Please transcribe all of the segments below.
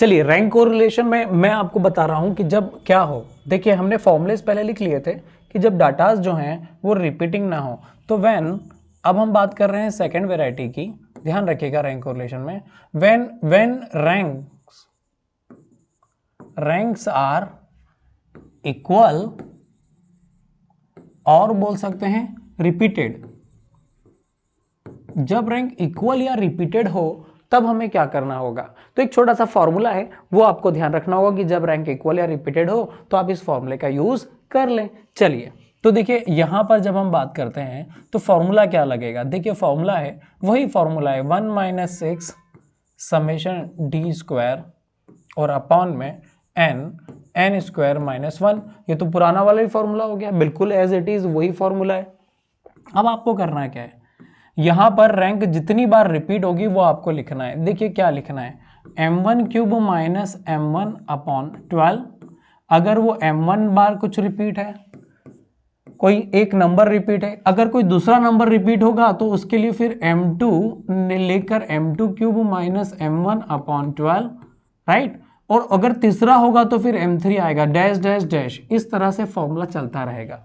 चलिए rank correlation में मैं आपको बता रहा हूं कि जब क्या हो, देखिए हमने फॉर्मूलेस पहले लिख लिए थे कि जब डाटाज जो हैं वो रिपीटिंग ना हो, तो व्हेन, अब हम बात कर रहे हैं सेकंड वेराइटी की, ध्यान रखिएगा रैंक कोरिलेशन में, व्हेन रैंक्स आर इक्वल और बोल सकते हैं रिपीटेड, जब रैंक इक्वल या रिपीटेड हो तब हमें क्या करना होगा। तो एक छोटा सा फॉर्मूला है, वो आपको ध्यान रखना होगा कि जब रैंक इक्वल या रिपीटेड हो तो आप इस फॉर्मूले का यूज कर लें। चलिए तो देखिए यहां पर जब हम बात करते हैं तो फॉर्मूला क्या लगेगा, देखिए फॉर्मूला है वही फॉर्मूला है 1 - 6 समेशन डी स्क्वायर और अपॉन में n स्क्वायर -1। ये तो पुराना वाला ही फॉर्मूला हो गया, बिल्कुल एज इट इज वही फॉर्मूला है। अब आपको करना क्या है, यहां पर रैंक जितनी बार रिपीट होगी वो आपको लिखना है। देखिए क्या लिखना है, m1 cube minus m1 upon 12। अगर वो m1 बार कुछ रिपीट है, कोई एक नंबर रिपीट है, अगर कोई दूसरा नंबर रिपीट होगा तो उसके लिए फिर m2 लेकर m2 cube minus m1 upon 12, right. और अगर तीसरा होगा तो फिर m3 आएगा डैश डैश डैश, इस तरह से फॉर्मूला चलता रहेगा,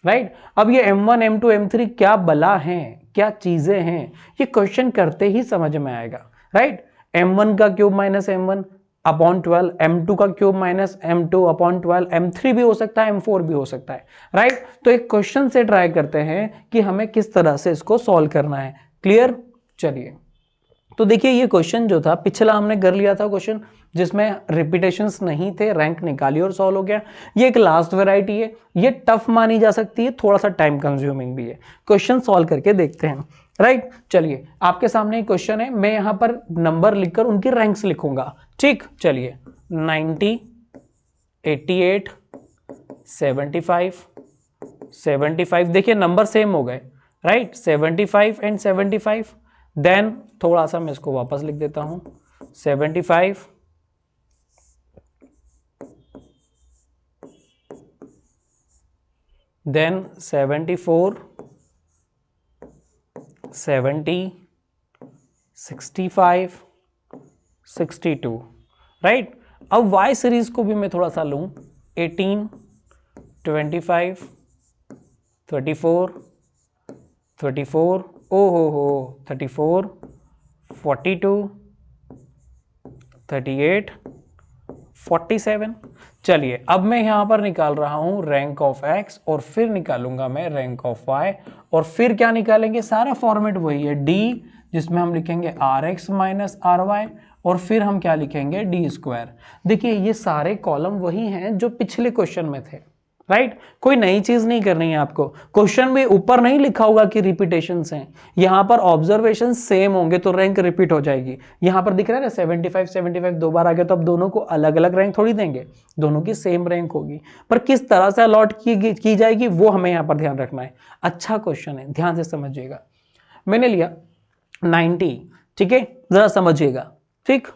राइट। अब ये m1 m2 m3 क्या बला हैं, क्या चीजें हैं, ये क्वेश्चन करते ही समझ में आएगा, राइट। m1 का cube minus m1 upon 12, m2 का cube minus m2 upon 12, m3 भी हो सकता है, m4 भी हो सकता है, राइट। तो एक क्वेश्चन से ट्राई करते हैं कि हमें किस तरह से इसको सॉल्व करना है। क्लियर, चलिए तो देखिए ये क्वेश्चन जो था पिछला हमने कर लिया था क्वेश्चन जिसमें रिपीटेशंस नहीं थे, रैंक निकाली और सॉल्व हो गया। ये एक लास्ट वैरायटी है, ये टफ मानी जा सकती है, थोड़ा सा टाइम कंज्यूमिंग भी है। क्वेश्चन सॉल्व करके देखते हैं, राइट। चलिए आपके सामने एक क्वेश्चन है, मैं यहां पर नंबर लिखकर उनकी रैंक्स लिखूंगा, ठीक। चलिए 90, 88, 75, 75, देखिए नंबर सेम हो गए, राइट। 75 एंड 75, देन थोड़ा सा मैं इसको वापस लिख देता हूं, 75, देन 74, 70, 65, 62, राइट। अब वाई सीरीज को भी मैं थोड़ा सा लूं, 18, 25, 34, 34, ओ हो 34, 42, 38, 47। चलिए अब मैं यहां पर निकाल रहा हूं रैंक ऑफ x और फिर निकालूंगा मैं रैंक ऑफ y, और फिर क्या निकालेंगे, सारा फॉर्मेट वही है d, जिसमें हम लिखेंगे rx माइनस ry, और फिर हम क्या लिखेंगे डी स्क्वायर। देखिए ये सारे कॉलम वही हैं जो पिछले क्वेश्चन में थे, राइट। कोई नई चीज नहीं करनी है आपको, क्वेश्चन में ऊपर नहीं लिखा होगा कि रिपीटेशंस हैं, यहां पर ऑब्जर्वेशन सेम होंगे तो रैंक रिपीट हो जाएगी। यहां पर दिख रहा है ना 75 75 दो बार आ गया, तो अब दोनों को अलग अलग रैंक थोड़ी देंगे, दोनों की सेम रैंक होगी, पर किस तरह से अलॉट की जाएगी वो हमें यहां पर ध्यान रखना है। अच्छा क्वेश्चन है, ध्यान से समझिएगा। मैंने लिया 90, ठीक है, जरा समझिएगा, ठीक।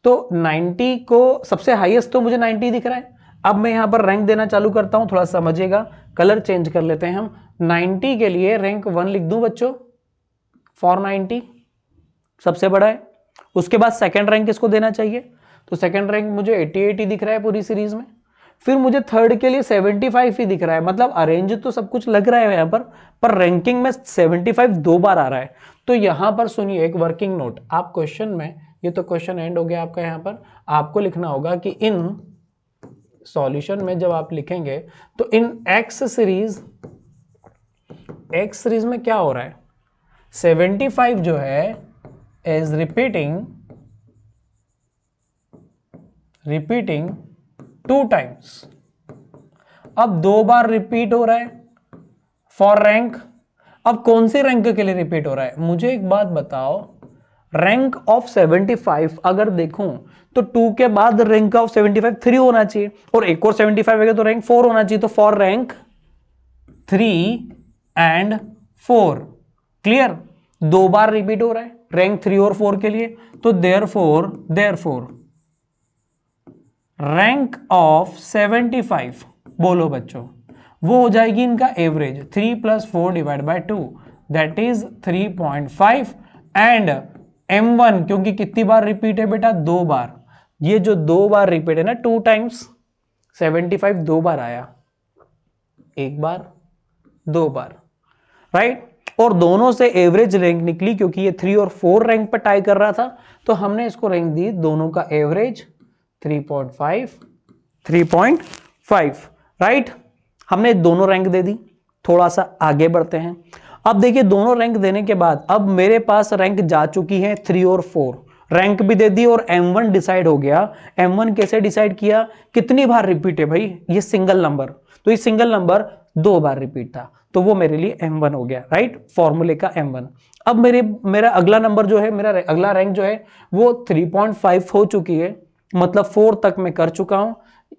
तो 90 को सबसे हाईएस्ट तो मुझे 90 दिख रहा है। अब मैं यहां पर रैंक देना चालू करता हूं, थोड़ा समझिएगा, कलर चेंज कर लेते हैं हम। 90 के लिए रैंक 1 लिख दूं बच्चों, फॉर 90 सबसे बड़ा है। उसके बाद सेकंड रैंक किसको देना चाहिए, तो सेकंड रैंक मुझे 88 ही दिख रहा है पूरी सीरीज में। फिर मुझे थर्ड के लिए 75 ही दिख रहा है, मतलब अरेंज तो सब कुछ लग रहा है यहां पर रैंकिंग में 75 दो बार आ रहा है। तो यहां पर सुनिए एक वर्किंग नोट, आप क्वेश्चन में, ये तो क्वेश्चन एंड हो गया आपका, यहां पर आपको लिखना होगा कि इन सॉल्यूशन में जब आप लिखेंगे तो इन एक्स सीरीज में क्या हो रहा है, 75 जो है इज रिपीटिंग 2 टाइम्स। अब 2 बार रिपीट हो रहा है फॉर रैंक। अब कौन सी रैंक के लिए रिपीट हो रहा है, मुझे एक बात बताओ, रैंक ऑफ 75 अगर देखूं तो 2 के बाद रैंक ऑफ 75 3 होना चाहिए, और एक और 75 है तो रैंक 4 होना चाहिए, तो for rank 3 and 4। Clear, 2 bar repeat हो रहा है रैंक 3 और 4 के लिए, तो देयरफॉर रैंक ऑफ 75, बोलो बच्चों, वो हो जाएगी इनका average 3 + 4 / 2, that is 3.5, and m1 क्योंकि कितनी बार रिपीट है बेटा, 2 बार, ये जो 2 बार रिपीट है ना, 2 टाइम्स 75 2 बार आया, 1 बार 2 बार, राइट। और दोनों से एवरेज रैंक निकली, क्योंकि ये 3 और 4 रैंक पर टाई कर रहा था, तो हमने इसको रैंक दी दोनों का एवरेज 3.5, राइट। हमने दोनों रैंक दे दी। थोड़ा सा आगे बढ़ते हैं। अब देखिए दोनों रैंक देने के बाद अब मेरे पास रैंक जा चुकी है 3 और 4, रैंक भी दे दी और M1 डिसाइड हो गया। M1 कैसे डिसाइड किया, कितनी बार रिपीट है भाई, ये सिंगल नंबर, तो ये सिंगल नंबर 2 बार रिपीट था, तो वो मेरे लिए M1 हो गया, राइट, फॉर्मूले का M1। अब मेरा अगला नंबर जो है, मेरा अगला रैंक जो है वो 3.5 हो चुकी है, मतलब 4 तक मैं कर चुका हूं।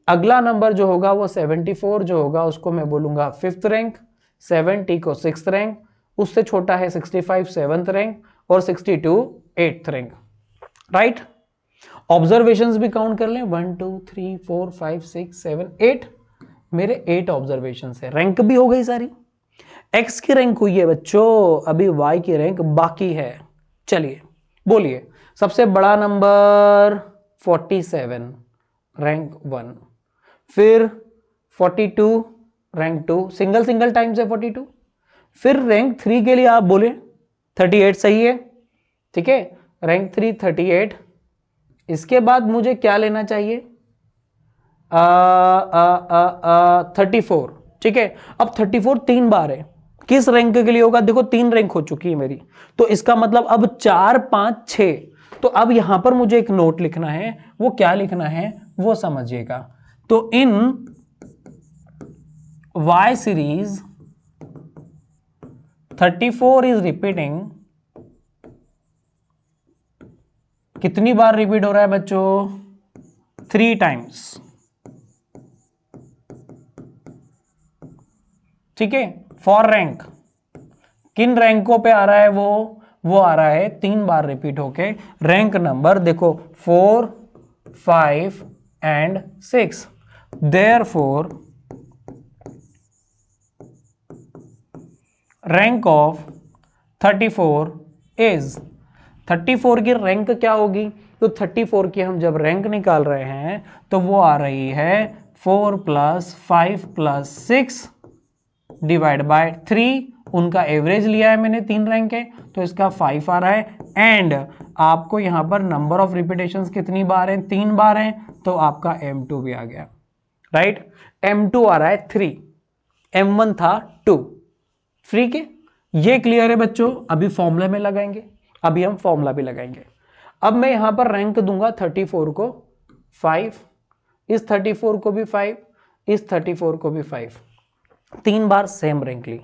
अगला नंबर जो होगा वो 74 जो होगा उसको मैं बोलूंगा 5th रैंक, 70 को 6th रैंक, उससे छोटा है 65 7th रैंक और 62 8th रैंक, राइट। ऑब्जर्वेशंस भी काउंट कर लें, 1 2 3 4 5 6 7 8, मेरे 8 ऑब्जर्वेशन है, रैंक भी हो गई सारी। एक्स की रैंक हुई है बच्चों, अभी वाई की रैंक बाकी है। चलिए बोलिए, सबसे बड़ा नंबर 47 रैंक 1, फिर 42 रैंक 2, सिंगल सिंगल टाइम से 42, फिर रैंक 3 के लिए आप बोले 38 सही है, ठीक है, रैंक 3 38। इसके बाद मुझे क्या लेना चाहिए, 34, ठीक है। अब 34 3 बार है, किस रैंक के लिए होगा, देखो 3 रैंक हो चुकी है मेरी, तो इसका मतलब अब 4 5 6। तो अब यहां पर मुझे एक नोट लिखना है, वो क्या लिखना है वो समझिएगा। तो इन Y सीरीज 34 इज रिपीटिंग, कितनी बार रिपीट हो रहा है बच्चों, 3 टाइम्स, ठीक है। फॉर रैंक, किन रैंकों पे आ रहा है वो आ रहा है 3 बार रिपीट होके, रैंक नंबर देखो 4 5 and 6। Therefore rank of 34 is, 34 की रैंक क्या होगी, तो 34 की हम जब रैंक निकाल रहे हैं तो वो आ रही है 4 + 5 + 6 डिवाइड बाय 3, उनका एवरेज लिया है मैंने 3 रैंक है, तो इसका 5 आ रहा है। एंड आपको यहां पर नंबर ऑफ रिपीटेशंस कितनी बार हैं, 3 बार हैं, तो आपका M2 भी आ गया, राइट। M2 आ रहा है 3, M1 था 2, ठीक है। ये क्लियर है बच्चों, अभी फॉर्मूले में लगाएंगे, अभी हम फॉर्मूला भी लगाएंगे। अब मैं यहां पर रैंक दूंगा 34 को 5, इस 34 को भी 5, इस 34 को भी 5, 3 बार सेम रैंक ली।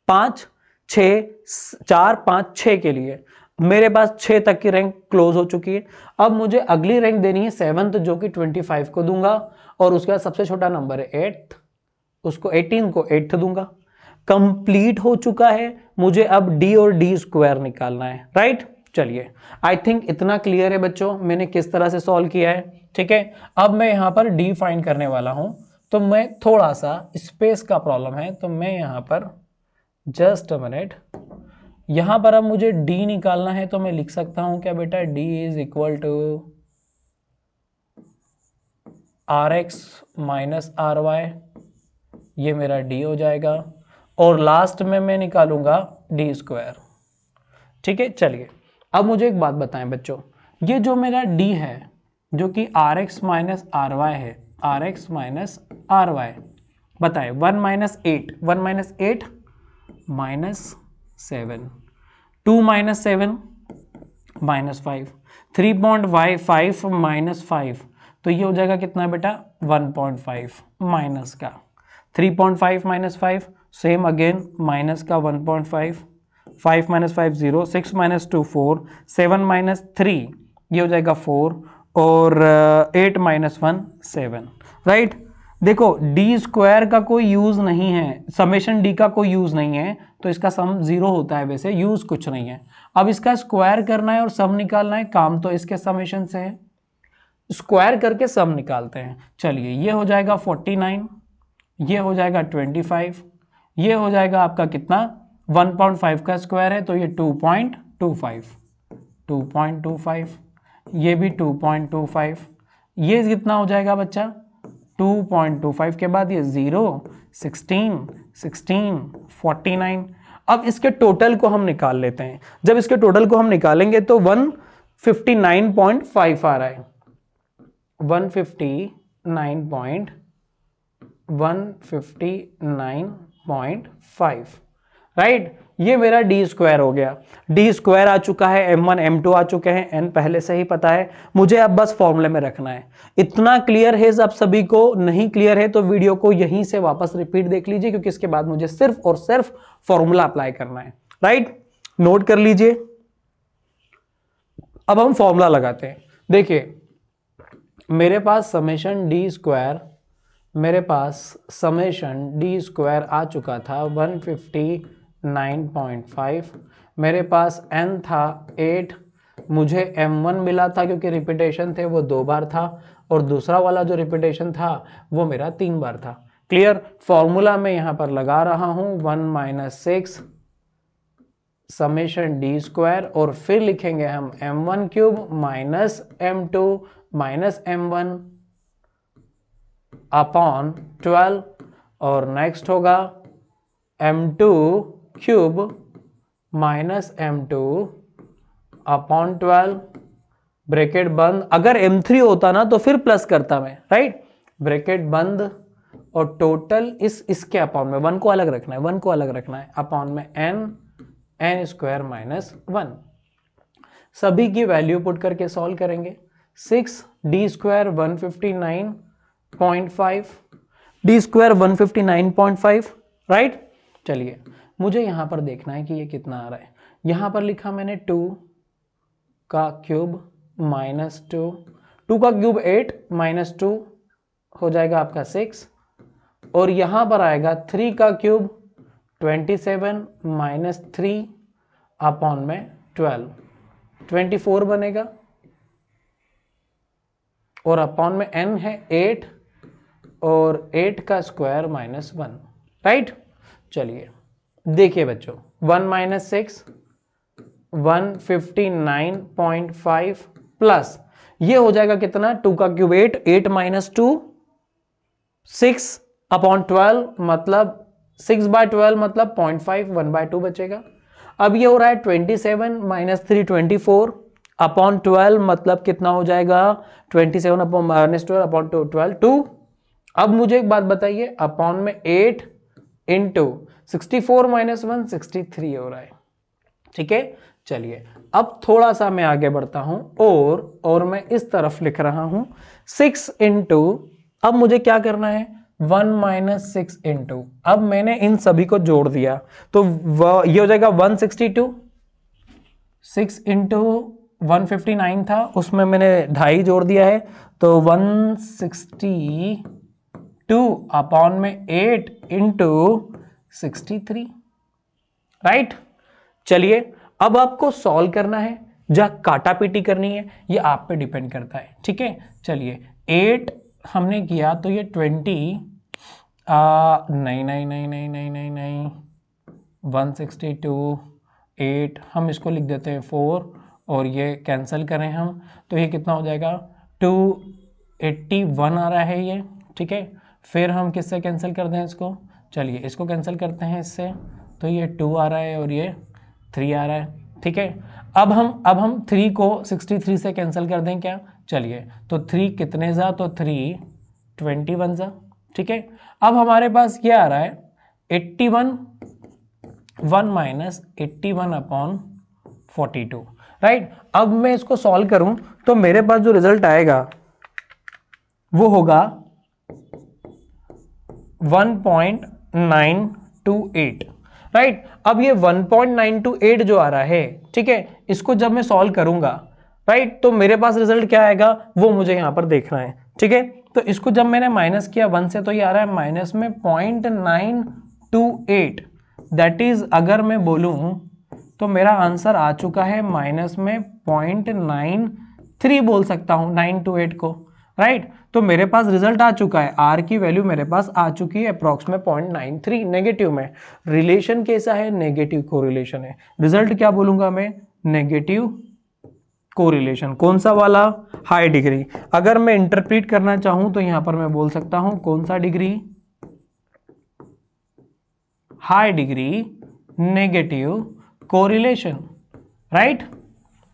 5 6 4 5 6 के लिए मेरे पास 6 तक की रैंक क्लोज हो चुकी है। अब मुझे अगली रैंक देनी है 7th, जो कि 25 को दूंगा, और उसके बाद सबसे छोटा नंबर है 8th, उसको 18 को 8th दूंगा। कंप्लीट हो चुका है, मुझे अब डी और डी स्क्वायर निकालना है, राइट। चलिए, आई थिंक इतना क्लियर है बच्चों, मैंने किस तरह से सॉल्व किया है, ठीक है। अब मैं यहां पर डी फाइंड करने वाला हूं, तो मैं थोड़ा सा स्पेस का प्रॉब्लम है, तो मैं यहां पर जस्ट अ मिनट, यहां पर अब मुझे डी निकालना है, तो मैं लिख सकता हूं क्या बेटा, D is equal to RX - RY, ये मेरा डी हो जाएगा, और लास्ट में मैं निकालूंगा डी स्क्वायर, ठीक है। चलिए, अब मुझे एक बात बताएं बच्चों, ये जो मेरा डी है जो कि RX - RY है, RX - RY, बताएं 1 - 8, 1 - 8 -7, 2 - 7 -5, 3.5 -5, तो ये हो जाएगा कितना बेटा 1.5 माइनस का 3.5 - 5, सेम अगेन माइनस का 1.5, 5 - 5 0, 6 - 2 4, 7 - 3 ये हो जाएगा 4, और 8 - 1 7, राइट। देखो डी स्क्वायर का कोई यूज नहीं है, समेशन डी का कोई यूज नहीं है, तो इसका सम 0 होता है, वैसे यूज कुछ नहीं है। अब इसका स्क्वायर करना है और सम निकालना है, काम तो इसके समेशन से है, स्क्वायर करके सम निकालते हैं। चलिए, ये हो जाएगा 49, ये हो जाएगा 25, ये हो जाएगा आपका कितना 1.5 का स्क्वायर है, तो ये 2.25, 2.25, ये भी 2.25, ये कितना हो जाएगा बच्चा 2.25 के बाद ये 0, 16, 16, 49। अब इसके टोटल को हम निकाल लेते हैं। जब इसके टोटल को हम निकालेंगे तो 159.5 आ रहा है, 159.5, राइट। ये मेरा डी स्क्वायर हो गया, डी स्क्वायर आ चुका है, m1 m2 आ चुके हैं, n पहले से ही पता है, मुझे अब बस फॉर्मूले में रखना है। इतना क्लियर है सब सभी को? नहीं क्लियर है तो वीडियो को यहीं से वापस रिपीट देख लीजिए, क्योंकि इसके बाद मुझे सिर्फ और सिर्फ फॉर्मूला अप्लाई करना है, राइट। नोट कर लीजिए। अब हम फॉर्मूला लगाते हैं। देखिए मेरे पास समेशन डी स्क्वायर, मेरे पास समेशन डी स्क्वायर आ चुका था 159.5, मेरे पास n था 8, मुझे m1 मिला था क्योंकि रिपीटेशन थे वो 2 बार था, और दूसरा वाला जो रिपीटेशन था वो मेरा 3 बार था। क्लियर। फॉर्मूला में यहां पर लगा रहा हूं 1 - 6 समेशन डी स्क्वायर, और फिर लिखेंगे हम m1 cube minus m2 minus m1 upon 12, और नेक्स्ट होगा m2 cube minus m2 upon 12, bracket बंद। अगर m3 होता ना तो फिर प्लस करता मैं, राइट, ब्रैकेट बंद, और टोटल इसके अपॉन में 1 को अलग रखना है, 1 को अलग रखना है, अपॉन में n स्क्वायर माइनस 1। सभी की वैल्यू पुट करके सॉल्व करेंगे। 6 D square 159.5, D square 159.5, right. चलिए मुझे यहां पर देखना है कि ये कितना आ रहा है। यहां पर लिखा मैंने 2 का क्यूब माइनस 2, 2 का क्यूब 8 माइनस 2 हो जाएगा आपका 6, और यहां पर आएगा 3 का क्यूब 27 माइनस 3 अपॉन में 12, 24 बनेगा, और अपॉन में n है 8, और 8 का स्क्वायर माइनस 1, राइट। चलिए देखिए बच्चों 1 - 6 159.5 प्लस ये हो जाएगा कितना, 2 का क्यूब 8, 8 माइनस 2 6 अपॉन 12, मतलब 6/12 मतलब 0.5, 1/2 बचेगा। अब ये हो रहा है 27 माइनस 3 24 अपॉन 12, मतलब कितना हो जाएगा 27 अपॉन माइनस 12 अपॉन 12 2। अब मुझे एक बात बताइए, अपॉन में 8 इंटू 64 माइनस 1 63 हो रहा है, ठीक है। चलिए अब थोड़ा सा मैं आगे बढ़ता हूं, और मैं इस तरफ लिख रहा हूं 6 इंटू, अब मुझे क्या करना है 1 माइनस 6 इंटू, अब मैंने इन सभी को जोड़ दिया तो ये हो जाएगा 162, 6 इंटू 159 था, उसमें मैंने 2.5 जोड़ दिया है, तो 162 अपॉन में 8 इंटू 63, राइट। चलिए अब आपको सॉल्व करना है, जहां काटा पीटी करनी है ये आप पे डिपेंड करता है, ठीक है। चलिए 8 हमने किया तो ये 20 नहीं नहीं नहीं नहीं नहीं नहीं नहीं 162 8 हम इसको लिख देते हैं 4, और ये कैंसिल करें हम तो ये कितना हो जाएगा 281 आ रहा है ये, ठीक है। फिर हम किससे कैंसिल कर दें इसको, चलिए इसको कैंसिल करते हैं इससे, तो ये 2 आ रहा है और ये 3 आ रहा है, ठीक है। अब हम 3 को 63 से कैंसिल कर दें क्या, चलिए तो 3 कितने जा, तो 3 21 जा, ठीक है। अब हमारे पास क्या आ रहा है 81, 1 माइनस 81 अपॉन 42, राइट। अब मैं इसको सॉल्व करूं तो मेरे पास जो रिजल्ट आएगा वो होगा 1.928, राइट। अब ये 1.928 जो आ रहा है, ठीक है, इसको जब मैं सॉल्व करूंगा, राइट, तो मेरे पास रिजल्ट क्या आएगा वो मुझे यहां पर देखना है, ठीक है। तो इसको जब मैंने माइनस किया 1 से तो ये आ रहा है माइनस में 0.928, दैट इज अगर मैं बोलूं तो मेरा आंसर आ चुका है माइनस में 0.93 बोल सकता हूं 928 को, राइट। तो मेरे पास रिजल्ट आ चुका है, आर की वैल्यू मेरे पास आ चुकी है अप्रॉक्स में 0.93 नेगेटिव में। रिलेशन कैसा है, नेगेटिव कोरिलेशन है। रिजल्ट क्या बोलूंगा मैं, नेगेटिव कोरिलेशन, कौन सा वाला, हाई डिग्री। अगर मैं इंटरप्रीट करना चाहूं तो यहां पर मैं बोल सकता हूं कौन सा degree, high degree negative correlation, right.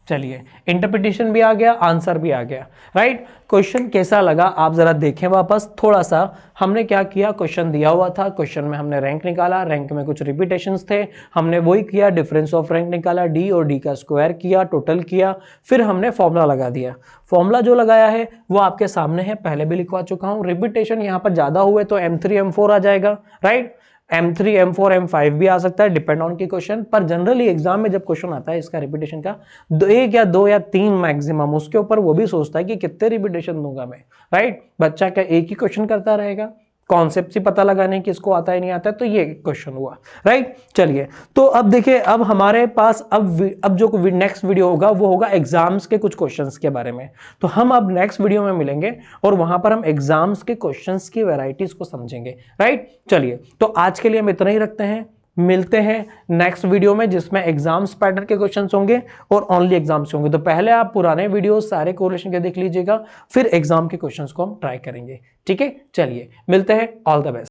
चलिए इंटरप्रिटेशन भी आ गया, आंसर भी आ गया, राइट। क्वेश्चन कैसा लगा आप जरा देखें वापस थोड़ा सा। हमने क्या किया, क्वेश्चन दिया हुआ था, क्वेश्चन में हमने रैंक निकाला, रैंक में कुछ रिपीटेशंस थे, हमने वही किया, डिफरेंस ऑफ रैंक निकाला, डी और डी का स्क्वायर किया, टोटल किया, फिर हमने फॉर्मूला लगा दिया। फॉर्मूला जो लगाया है वो आपके सामने है, पहले भी लिखवा चुका हूं। रिपीटेशन यहाँ पर ज्यादा हुए तो M3 M4 आ जाएगा, राइट। M3 M4 M5 भी आ सकता है, डिपेंड ऑन की क्वेश्चन, पर जनरली एग्जाम में जब क्वेश्चन आता है इसका रिपीटेशन का एक या दो या तीन मैक्सिमम, उसके ऊपर वो भी सोचता है कि कितने रिपीटेशन दूंगा मैं, राइट। बच्चा क्या एक ही क्वेश्चन करता रहेगा, कॉन्सेप्ट ही पता लगाने की इसको आता है नहीं आता है, तो ये क्वेश्चन हुआ, राइट। चलिए तो अब देखिए, अब हमारे पास अब जो नेक्स्ट वीडियो होगा वो होगा एग्जाम्स के कुछ क्वेश्चंस के बारे में। तो हम अब नेक्स्ट वीडियो में मिलेंगे और वहां पर हम एग्जाम्स के क्वेश्चंस की वैरायटीज को समझेंगे, राइट। चलिए तो आज के लिए हम इतना ही रखते हैं, मिलते हैं नेक्स्ट वीडियो में जिसमें एग्जाम्स पैटर्न के क्वेश्चंस होंगे और ओनली एग्जाम्स होंगे। तो पहले आप पुराने वीडियो सारे कोरिलेशन के देख लीजिएगा, फिर एग्जाम के क्वेश्चंस को हम ट्राई करेंगे, ठीक है। चलिए मिलते हैं, ऑल द बेस्ट।